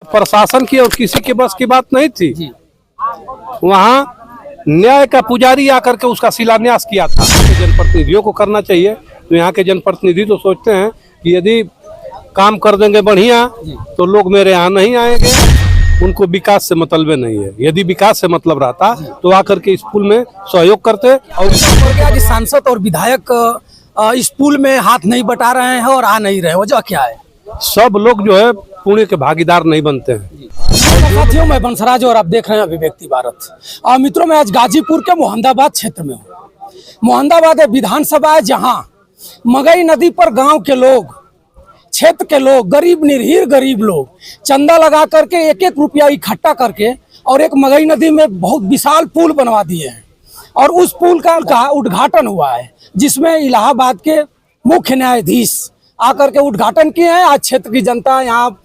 प्रशासन की और किसी के बस की बात नहीं थी। वहाँ न्याय का पुजारी आकर के उसका शिलान्यास किया था। जनप्रतिनिधियों को करना चाहिए। तो यहाँ के जनप्रतिनिधि तो सोचते हैं कि यदि काम कर देंगे बढ़िया तो लोग मेरे यहाँ नहीं आएंगे। उनको विकास से मतलब नहीं है। यदि विकास से मतलब रहता तो आकर के इस पुल में सहयोग करते। और क्या कि सांसद और विधायक इस पुल में हाथ नहीं बटा रहे हैं और आ नहीं रहे, वजह क्या है? सब लोग जो है पुण्य के भागीदार नहीं बनते हैं। साथियों, मैं बंसराज और आप देख रहे हैं अभिव्यक्ति भारत। और मित्रों, मैं आज गाजीपुर के मोहम्मदाबाद क्षेत्र में हूँ। मोहम्मदाबाद एक विधानसभा है जहाँ मगई नदी पर गांव के लोग, क्षेत्र के लोग, गरीब निर्हीर गरीब लोग चंदा लगा करके एक एक रुपया इकट्ठा करके और एक मगई नदी में बहुत विशाल पुल बनवा दिए हैं। और उस पुल का उद्घाटन हुआ है जिसमें इलाहाबाद के मुख्य न्यायाधीश आकर के उद्घाटन किए हैं। आज क्षेत्र की जनता, यहाँ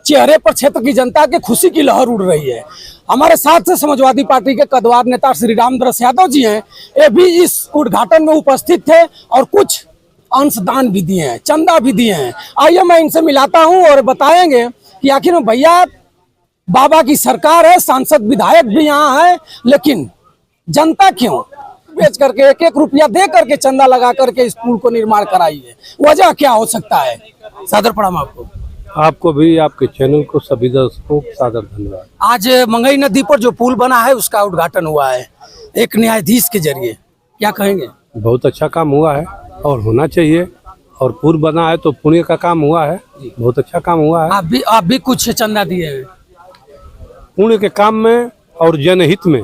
चेहरे पर क्षेत्र की जनता के खुशी की लहर उड़ रही है। हमारे साथ से समाजवादी पार्टी के कद्दावर नेता श्री रामदास यादव जी हैं, ये भी इस उद्घाटन में उपस्थित थे और कुछ अंशदान भी दिए हैं, चंदा भी दिए हैं। आइए मैं इनसे मिलाता हूं और बताएंगे कि आखिर में भैया बाबा की सरकार है, सांसद विधायक भी यहाँ है, लेकिन जनता क्यों बेच करके एक एक रुपया दे करके चंदा लगा करके इस पुल को निर्माण कराई है? वजह क्या हो सकता है? सादर प्रणाम आपको भी, आपके चैनल को, सभी दर्शकों को सादर धन्यवाद। आज मंगई नदी पर जो पुल बना है उसका उद्घाटन हुआ है एक न्यायाधीश के जरिए, क्या कहेंगे? बहुत अच्छा काम हुआ है और होना चाहिए। और पुल बना है तो पुण्य का काम हुआ है, बहुत अच्छा काम हुआ है। आप भी कुछ चंदा दिए हैं? पुण्य के काम में और जनहित में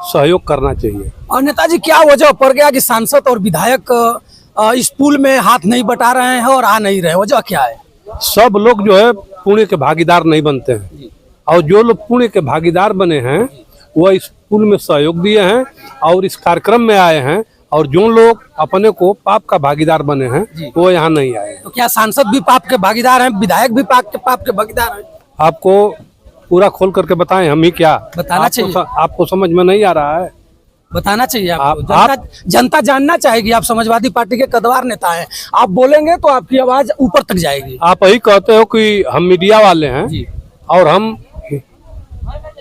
सहयोग करना चाहिए। और नेताजी, क्या वजह पड़ गया कि सांसद और विधायक इस पुल में हाथ नहीं बटा रहे हैं और आ नहीं रहे, वजह क्या है? सब लोग जो है पुण्य के भागीदार नहीं बनते हैं। और जो लोग पुण्य के भागीदार बने हैं वह इस पुल में सहयोग दिए हैं और इस कार्यक्रम में आए हैं। और जो लोग अपने को पाप का भागीदार बने हैं वो यहाँ नहीं आए। तो क्या सांसद भी पाप के भागीदार हैं, विधायक भी पाप के भागीदार हैं? आपको पूरा खोल करके बताएं हम ही क्या? बताना चाहिए। आपको समझ में नहीं आ रहा है? बताना चाहिए आपको। जनता जानना चाहेगी। आप समाजवादी पार्टी के कद्दावर नेता हैं, आप बोलेंगे तो आपकी आवाज ऊपर तक जाएगी। आप यही कहते हो कि हम मीडिया वाले हैं और हम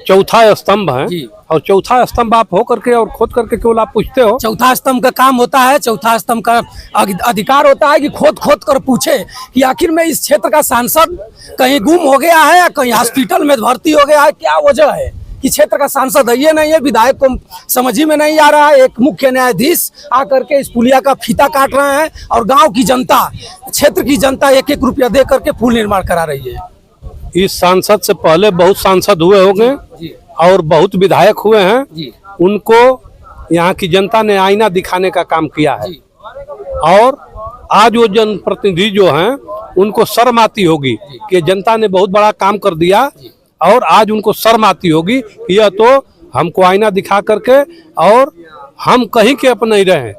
चौथा स्तंभ हैं। और चौथा स्तंभ आप हो करके और खोद करके केवल आप पूछते हो। चौथा स्तंभ का काम होता है, चौथा स्तंभ का अधिकार होता है कि खोद खोद कर पूछे कि आखिर में इस क्षेत्र का सांसद कहीं गुम हो गया है या कहीं हॉस्पिटल में भर्ती हो गया है, क्या वजह है कि क्षेत्र का सांसद है ये नहीं है, विधायक को समझ ही में नहीं आ रहा है। एक मुख्य न्यायाधीश आकर के इस पुलिया का फीता काट रहे हैं और गांव की जनता, क्षेत्र की जनता एक एक रुपया दे करके पुल निर्माण करा रही है। इस सांसद से पहले बहुत सांसद हुए होंगे और बहुत विधायक हुए हैं। उनको यहाँ की जनता ने आईना दिखाने का काम किया है। और आज वो जनप्रतिनिधि जो हैं उनको शर्म आती होगी कि जनता ने बहुत बड़ा काम कर दिया और आज उनको शर्म आती होगी कि यह तो हमको आईना दिखा करके और हम कहीं के अपने नहीं रहे।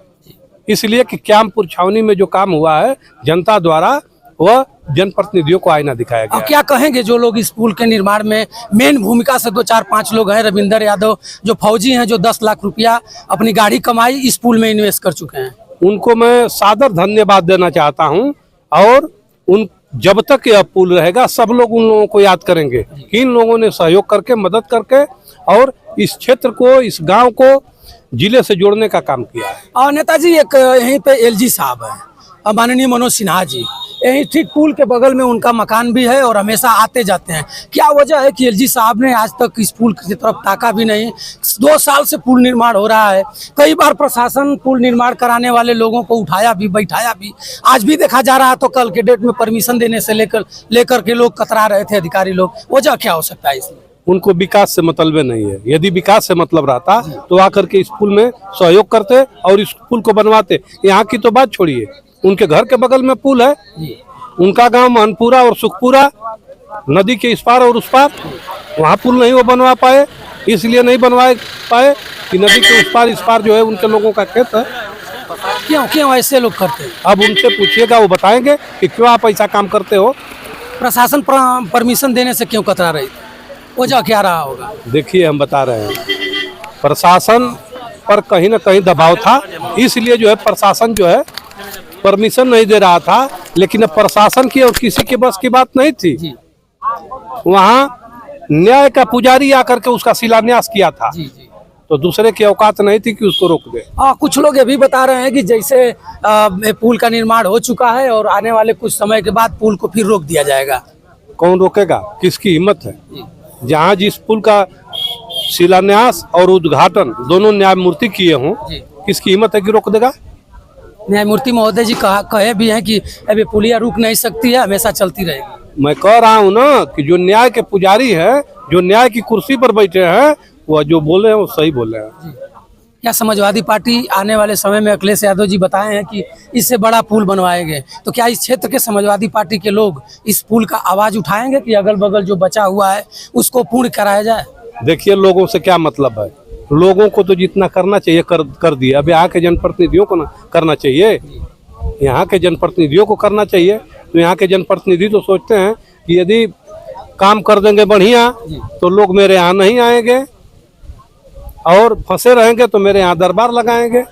इसलिए कि क्यामपुर छावनी में जो काम हुआ है जनता द्वारा, वह जनप्रतिनिधियों को आईना दिखाया गया। अब क्या कहेंगे जो लोग इस पुल के निर्माण में मेन भूमिका से 2-4-5 लोग हैं? रविंदर यादव जो फौजी हैं, जो 10 लाख रुपया अपनी गाड़ी कमाई इस पुल में इन्वेस्ट कर चुके हैं, उनको मैं सादर धन्यवाद देना चाहता हूं। और उन जब तक यह पुल रहेगा सब लोग उन लोगों को याद करेंगे कि इन लोगों ने सहयोग करके, मदद करके और इस क्षेत्र को, इस गाँव को जिले से जोड़ने का काम किया है। और नेताजी, एक यहीं पे एलजी साहब है, माननीय मनोज सिन्हा जी, यही ठीक पुल के बगल में उनका मकान भी है और हमेशा आते जाते हैं। क्या वजह है कि एलजी साहब ने आज तक इस पुल की तरफ ताका भी नहीं? 2 साल से पुल निर्माण हो रहा है, कई बार प्रशासन पुल निर्माण कराने वाले लोगों को उठाया भी, बैठाया भी। आज भी देखा जा रहा, तो कल के डेट में परमिशन देने से लेकर के लोग कतरा रहे थे, अधिकारी लोग। वजह क्या हो सकता है इसमें? उनको विकास से मतलब नहीं है। यदि विकास से मतलब रहता तो आकर के इस पुल में सहयोग करते और इस पुल को बनवाते। यहाँ की तो बात छोड़िए, उनके घर के बगल में पुल है। उनका गांव मनपुरा और सुखपुरा, नदी के इस पार और उस पार, वहाँ पुल नहीं वो बनवा पाए। इसलिए नहीं बनवा पाए कि नदी के उस पार जो है उनके लोगों का खेत है। क्यों ऐसे लोग करते हैं? अब उनसे पूछिएगा, वो बताएंगे कि क्यों आप ऐसा काम करते हो। प्रशासन परमिशन देने से क्यों कतरा रही? वजह क्या रहा होगा? देखिए, हम बता रहे हैं, प्रशासन पर कहीं ना कहीं दबाव था, इसलिए जो है प्रशासन जो है परमिशन नहीं दे रहा था। लेकिन अब प्रशासन की और किसी के बस की बात नहीं थी। वहाँ न्याय का पुजारी आकर के उसका शिलान्यास किया था। जी जी। तो दूसरे की औकात नहीं थी कि उसको रोक दे। कुछ लोग ये भी बता रहे हैं कि जैसे ये पुल का निर्माण हो चुका है और आने वाले कुछ समय के बाद पुल को फिर रोक दिया जाएगा। कौन रोकेगा? किसकी हिम्मत है? जहाँ जिस पुल का शिलान्यास और उद्घाटन दोनों न्यायमूर्ति किए हों, किसकी हिम्मत है कि रोक देगा? न्यायमूर्ति महोदय जी कहे भी हैं कि अभी पुलिया रुक नहीं सकती है, हमेशा चलती रहेगी। मैं कह रहा हूँ ना कि जो न्याय के पुजारी है, जो न्याय की कुर्सी पर बैठे हैं, वो जो बोले हैं वो सही बोले हैं। क्या समाजवादी पार्टी आने वाले समय में अखिलेश यादव जी बताए हैं कि इससे बड़ा पुल बनवाएंगे, तो क्या इस क्षेत्र के समाजवादी पार्टी के लोग इस पुल का आवाज उठाएंगे कि अगल बगल जो बचा हुआ है उसको पूर्ण कराया जाए? देखिए, लोगों से क्या मतलब है? लोगों को तो जितना करना चाहिए कर दिया। अब यहाँ के जनप्रतिनिधियों को ना करना चाहिए, यहाँ के जनप्रतिनिधियों को करना चाहिए। तो यहाँ के जनप्रतिनिधि तो सोचते हैं कि यदि काम कर देंगे बढ़िया तो लोग मेरे यहाँ नहीं आएंगे और फंसे रहेंगे तो मेरे यहाँ दरबार लगाएंगे।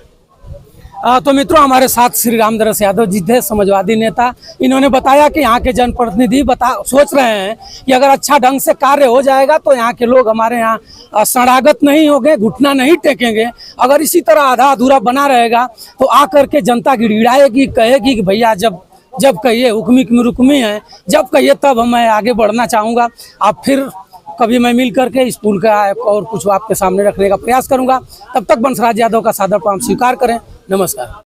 तो मित्रों, हमारे साथ श्री रामदरस यादव जी थे, समाजवादी नेता। इन्होंने बताया कि यहाँ के जनप्रतिनिधि सोच रहे हैं कि अगर अच्छा ढंग से कार्य हो जाएगा तो यहाँ के लोग हमारे यहाँ शरणागत नहीं होंगे, घुटना नहीं टेकेंगे। अगर इसी तरह आधा अधूरा बना रहेगा तो आकर के जनता गिड़गिड़ाएगी, कहेगी कि भैया जब कहिए हुक्मी है, जब कहिए तब मैं आगे बढ़ना चाहूँगा। अब फिर कभी मैं मिल करके इस पुल का और कुछ आपके सामने रखने का प्रयास करूंगा। तब तक बंसराज यादव का सादर प्रणाम स्वीकार करें। नमस्कार।